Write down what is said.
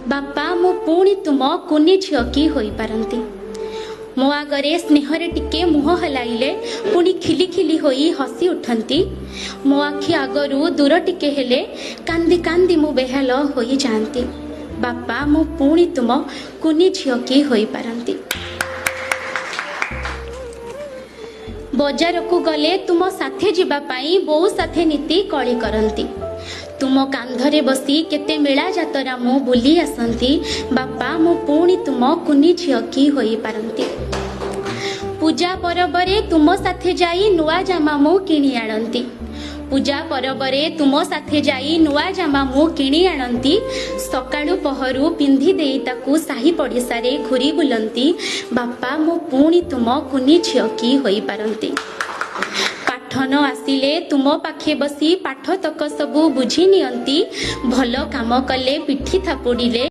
बापा मु पुणी तुम कुनी झियो की होई पारंती। मो आगरे स्नेहरे टिके मुह हलाइले पुणी खिली खिली होई हसी उठंती। मो आखि आगरू दूर टिके हेले कांदी कांदी मु बेहाल होई जाती। बापा मु पुणी तुम कुनी झियो की होई पारंती। बजार को गले तुम साथे जीवा पाई बहु साथे नीति कली करंती। तुम कांधरे बसी केते मेला जातरा मु बुली आसंती। बापा मु पुणी तुम कुनी झियो की होई पारंती। पूजा परबरे तुम साथे जाई नुआ जामा मु किणी आणंती। पूजा परबरे तुम साथे जाई नुआ जामा मु किणी आणंती। सकाळु पहरु पिंधि देई ताकू साही पड़िसारे घुरी बुलंती। बापा मु पुणी तुम कुनी झियो की होई पारंती। पाठ न आसिले तुम पाखे बसी पाठ तक सबू बुझी नियंती। भल काम कले पिठी थापुड़िले